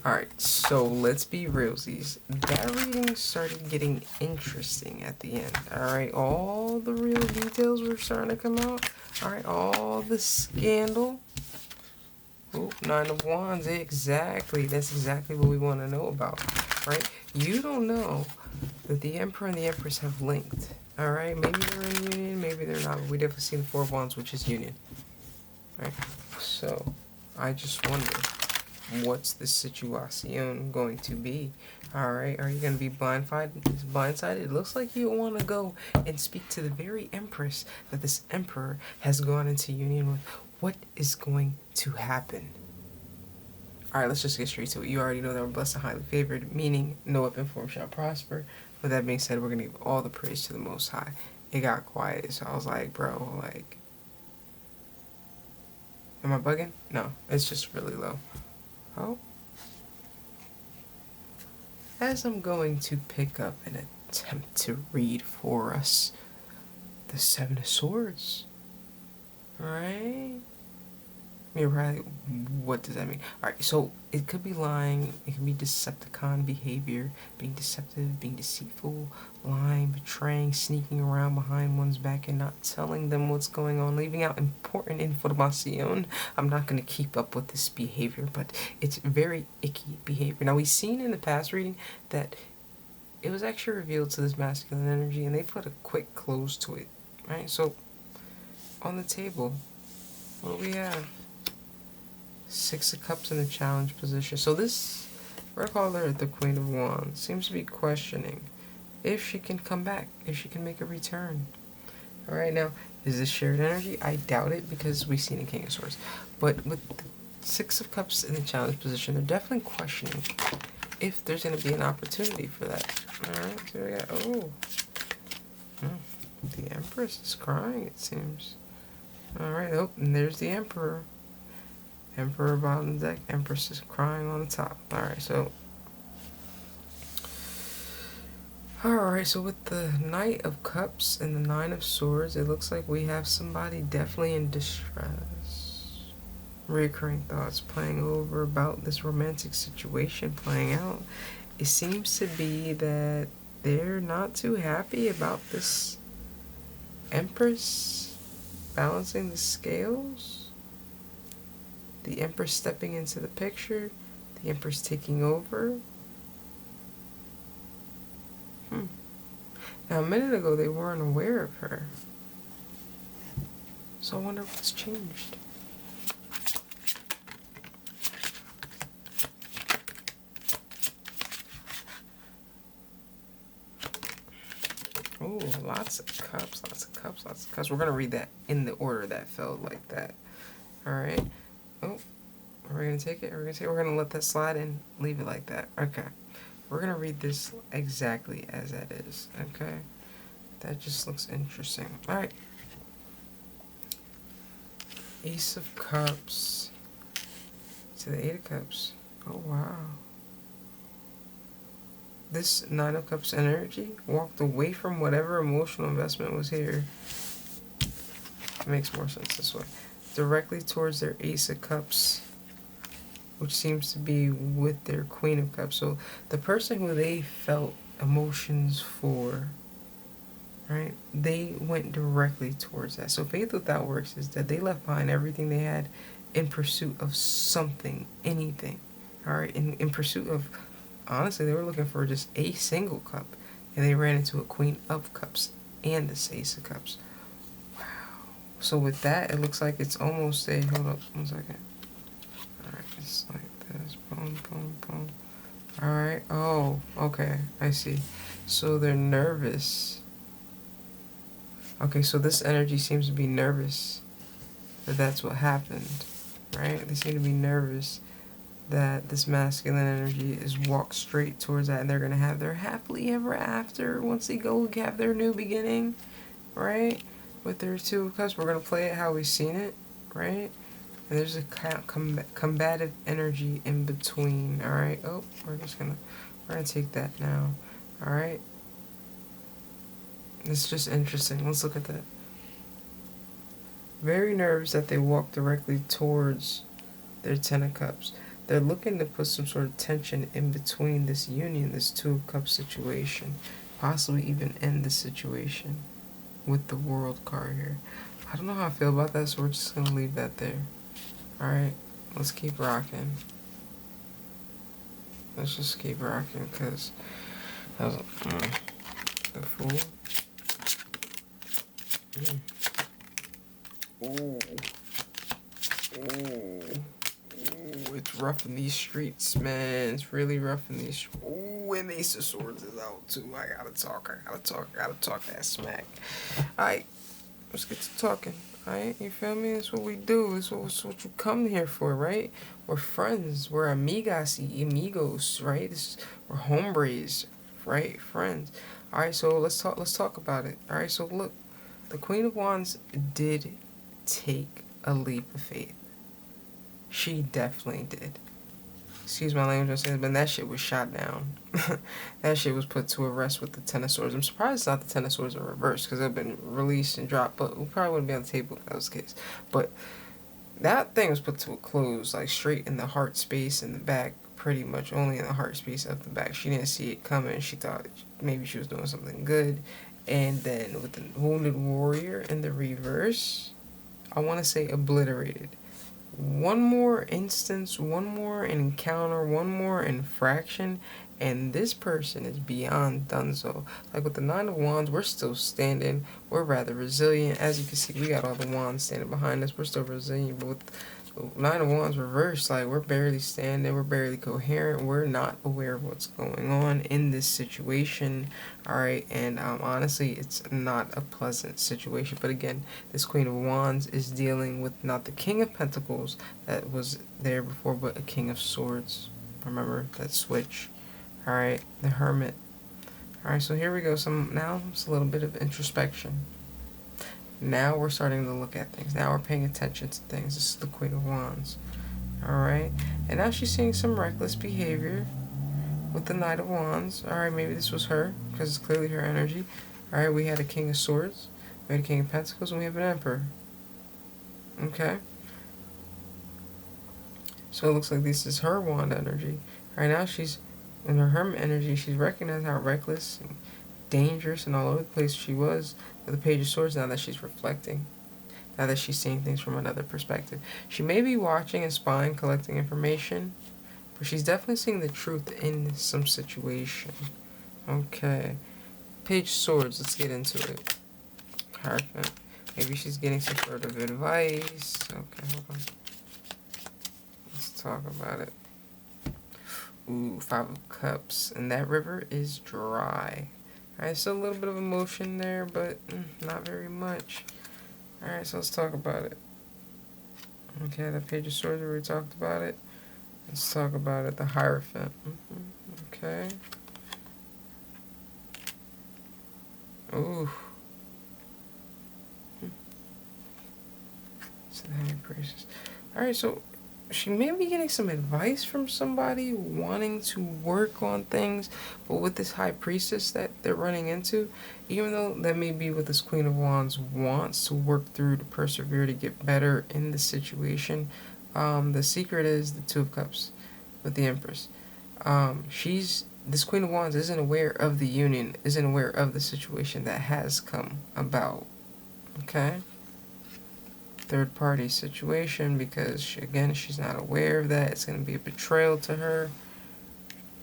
Alright, so let's be realsies. That reading started getting interesting at the end. Alright, all the real details were starting to come out. Alright, all the scandal. Oh, Nine of Wands, exactly. That's exactly what we want to know about, right? You don't know that the Emperor and the Empress have linked, alright? Maybe they're in union, maybe they're not, but we definitely see the Four of Wands, which is union, right? So, I just wonder, what's the situation going to be? Alright, are you going to be blindsided? It looks like you want to go and speak to the very Empress that this Emperor has gone into union with. What is going to happen? Alright, let's just get straight to it. You already know that we're blessed and highly favored, meaning no weapon formed shall prosper. With that being said, we're going to give all the praise to the Most High. It got quiet, so I was like, bro, like, am I bugging? No, it's just really low. Oh. As I'm going to pick up and attempt to read for us the Seven of Swords. Alright? You're right. What does that mean? Alright, so it could be lying, it could be Decepticon behavior, being deceptive, being deceitful, lying, betraying, sneaking around behind one's back and not telling them what's going on, leaving out important information. I'm not going to keep up with this behavior, but it's very icky behavior. Now, we've seen in the past reading that it was actually revealed to this masculine energy, and they put a quick close to it, right? So, on the table, what do we have? Six of Cups in the challenge position. So this, we're going to call her the Queen of Wands, seems to be questioning if she can come back, if she can make a return. Alright, now, is this shared energy? I doubt it, because we've seen a King of Swords. But with the Six of Cups in the challenge position, they're definitely questioning if there's going to be an opportunity for that. Alright, so we got, the Empress is crying, it seems. Alright, oh, and there's the Emperor. Emperor bottom deck, Empress is crying on the top. Alright, so with the Knight of Cups and the Nine of Swords, it looks like we have somebody definitely in distress. Recurring thoughts playing over about this romantic situation playing out. It seems to be that they're not too happy about this Empress balancing the scales. The Empress stepping into the picture. The Empress taking over. Now, a minute ago, they weren't aware of her. So I wonder what's changed. Oh, lots of cups, lots of cups, lots of cups. We're going to read that in the order that fell like that. Alright. Oh, we're going to take it. We're going to let that slide and leave it like that. Okay. We're going to read this exactly as that is. Okay. That just looks interesting. Alright. Ace of Cups to the Eight of Cups. Oh, wow. This Nine of Cups energy walked away from whatever emotional investment was here. It makes more sense this way. Directly towards their Ace of Cups, which seems to be with their Queen of Cups. So the person who they felt emotions for, right, they went directly towards that. So Faith Without Works is that they left behind everything they had in pursuit of something, anything. Alright, in pursuit of, honestly, they were looking for just a single cup, and they ran into a Queen of Cups and this Ace of Cups. So with that, it looks like it's almost a, hold up, 1 second. Alright, it's like this, boom, boom, boom. Alright, oh, okay, I see. So they're nervous. Okay, so this energy seems to be nervous that that's what happened, right? They seem to be nervous that this masculine energy is walked straight towards that, and they're going to have their happily ever after once they go have their new beginning, right? With their Two of Cups, we're going to play it how we've seen it, right? And there's a combative energy in between, alright? Oh, we're gonna take that now, alright? It's just interesting. Let's look at that. Very nervous that they walk directly towards their Ten of Cups. They're looking to put some sort of tension in between this union, this Two of Cups situation. Possibly even end the situation with the World card here. I don't know how I feel about that, so we're just going to leave that there. Alright, let's keep rocking. Let's just keep rocking, because that was the Fool. Ooh. Ooh. Ooh, it's rough in these streets, man. It's really rough in these streets. Ooh, and Ace of Swords is out, too. I gotta talk that smack. Alright, let's get to talking. Alright, you feel me? That's what we do. That's what you come here for, right? We're friends. We're amigos, right? We're hombres, right? Friends. Alright, so let's talk about it. Alright, so look. The Queen of Wands did take a leap of faith. She definitely did. Excuse my language, I'm saying, but that shit was shot down. That shit was put to rest with the Ten of Swords. I'm surprised it's not the Ten of Swords in reverse, because they've been released and dropped, but we probably wouldn't be on the table if that was the case. But that thing was put to a close, like straight in the heart space in the back, pretty much only in the heart space of the back. She didn't see it coming. She thought maybe she was doing something good. And then with the Wounded Warrior in the reverse, I want to say obliterated. One more instance, one more encounter, one more infraction, and this person is beyond donezo. Like with the Nine of Wands, we're still standing. We're rather resilient. As you can see, we got all the wands standing behind us. We're still resilient, but with the Nine of Wands reversed, like we're barely standing. We're barely coherent. We're not aware of what's going on in this situation. All right, and honestly, it's not a pleasant situation. But again, this Queen of Wands is dealing with not the King of Pentacles that was there before, but a King of Swords. Remember that switch. All right, the Hermit. All right, so here we go. Now it's a little bit of introspection. Now we're starting to look at things. Now we're paying attention to things. This is the Queen of Wands. All right, and now she's seeing some reckless behavior with the Knight of Wands. All right, maybe this was her because it's clearly her energy. All right, we had a King of Swords, we had a King of Pentacles, and we have an Emperor. Okay, so it looks like this is her wand energy. Right now she's in her Hermit energy. She's recognizing how reckless and dangerous and all over the place she was with the Page of Swords. Now that she's reflecting, now that she's seeing things from another perspective, she may be watching and spying, collecting information, but she's definitely seeing the truth in some situation. Okay, Page of Swords, let's get into it. Perfect. Maybe she's getting some sort of advice. Okay, hold on. Let's talk about it. Ooh, Five of Cups, and that river is dry. Alright, so a little bit of emotion there, but not very much. Alright, so let's talk about it. Okay, the Page of Swords, we already talked about it. Let's talk about it. The Hierophant. Okay. Ooh. So the High Priestess. Alright, so she may be getting some advice from somebody wanting to work on things, but with this High Priestess that they're running into, even though that may be what this Queen of Wands wants to work through, to persevere, to get better in the situation, the secret is the Two of Cups with the Empress. This Queen of Wands isn't aware of the union, isn't aware of the situation that has come about. Okay? Third party situation, because she's not aware of that. It's going to be a betrayal to her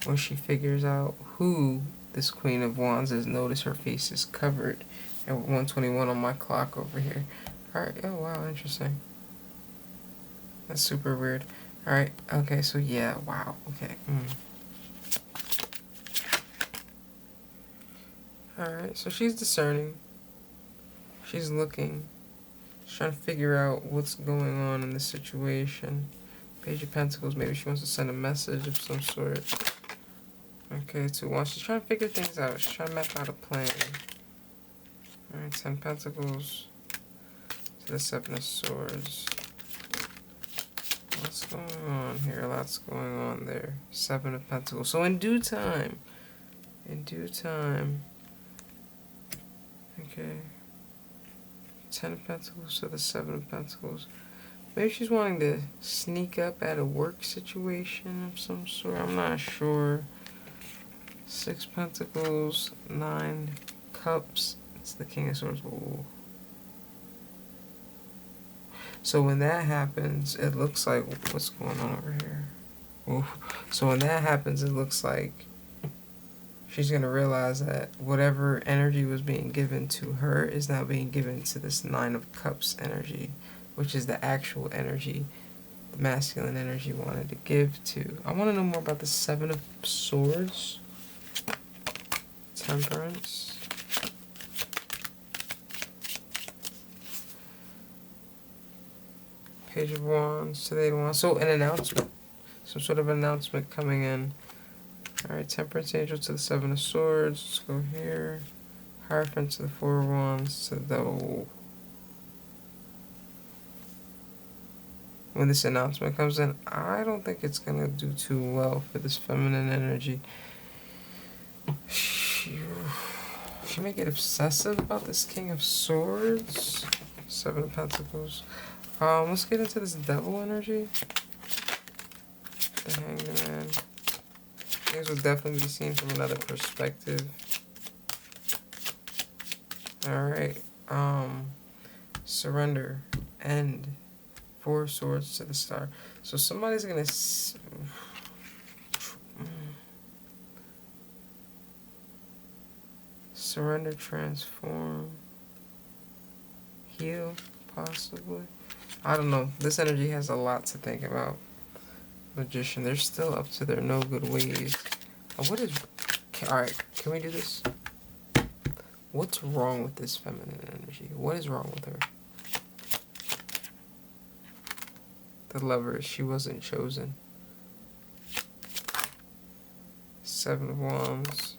when she figures out who this Queen of Wands is. Notice her face is covered at 121 on my clock over here. Alright, oh wow, interesting. That's super weird. Alright, okay, so yeah, wow, okay. Alright, so she's discerning. She's looking. Trying to figure out what's going on in this situation. Page of Pentacles, maybe she wants to send a message of some sort. Okay, 2 Wands. She's trying to figure things out. She's trying to map out a plan. Alright, 10 Pentacles to the 7 of Swords. What's going on here? Lots going on there. 7 of Pentacles. So in due time. Okay. 10 of Pentacles to the 7 of Pentacles. Maybe she's wanting to sneak up at a work situation of some sort. I'm not sure. 6 Pentacles, 9 Cups. It's the King of Swords. Ooh. So when that happens, it looks like... What's going on over here? Ooh. So when that happens, it looks like she's going to realize that whatever energy was being given to her is now being given to this 9 of Cups energy, which is the actual energy the masculine energy wanted to give to. I want to know more about the 7 of Swords. Temperance. Page of Wands to the 8 of Wands. So an announcement. Some sort of announcement coming in. Alright, Temperance Angel to the 7 of Swords. Let's go here. Hierophant to the 4 of Wands to the... When this announcement comes in, I don't think it's going to do too well for this feminine energy. She may get obsessive about this King of Swords. 7 of Pentacles. Let's get into this Devil energy. The Hanged Man. Things will definitely be seen from another perspective. Alright. Surrender. End. 4 Swords to the Star. So somebody's gonna... Surrender, transform, heal, possibly. I don't know. This energy has a lot to think about. Magician, they're still up to their no good ways. What is... Alright, can we do this? What's wrong with this feminine energy? What is wrong with her? The Lovers, she wasn't chosen. 7 of Wands.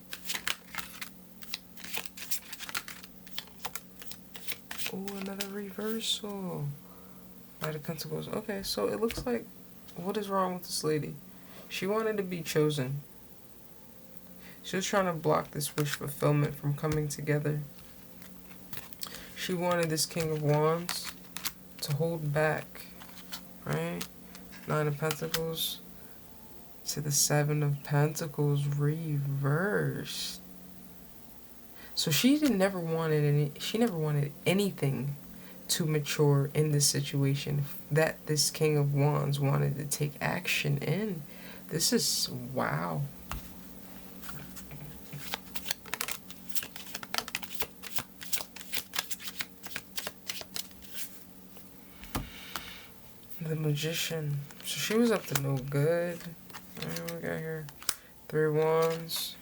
Oh, another reversal. Knight of Pentacles. Okay, so it looks like... What is wrong with this lady? She wanted to be chosen. She was trying to block this wish fulfillment from coming together. She wanted this King of Wands to hold back. Right? 9 of Pentacles to the 7 of Pentacles reversed. So she never wanted anything to mature in this situation that this King of Wands wanted to take action in. This is wow. The Magician. So she was up to no good. What do we got here? 3 Wands.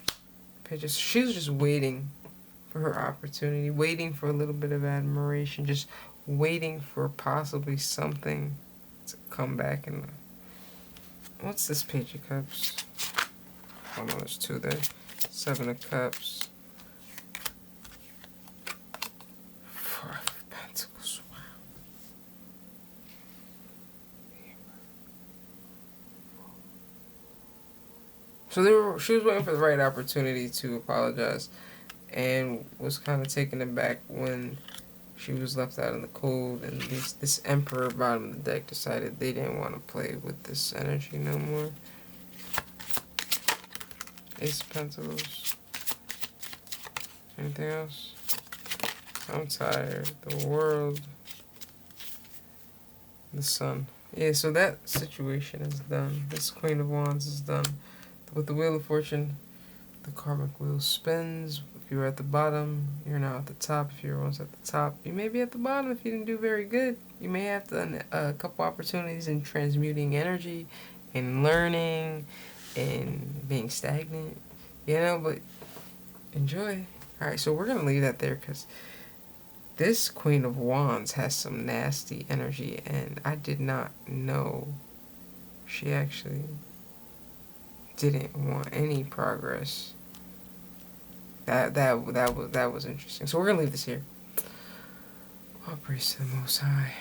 Pages. She was just waiting for her opportunity, waiting for a little bit of admiration, just waiting for possibly something to come back. And what's this Page of Cups? Oh no, there's 2 there. 7 of Cups. 4 of Pentacles. Wow. So she was waiting for the right opportunity to apologize, and was kind of taken aback when she was left out in the cold, and this Emperor bottom of the deck decided they didn't want to play with this energy no more. Ace of Pentacles. Anything else? I'm tired. The World. The Sun. Yeah, so that situation is done. This Queen of Wands is done. With the Wheel of Fortune, the karmic wheel spins. If you were at the bottom, you're now at the top. If you were once at the top, you may be at the bottom if you didn't do very good. You may have done a couple opportunities in transmuting energy and learning and being stagnant, you know, but enjoy. Alright, so we're going to leave that there because this Queen of Wands has some nasty energy, and I did not know she actually didn't want any progress. That was interesting. So we're gonna leave this here. All praise to the Most High.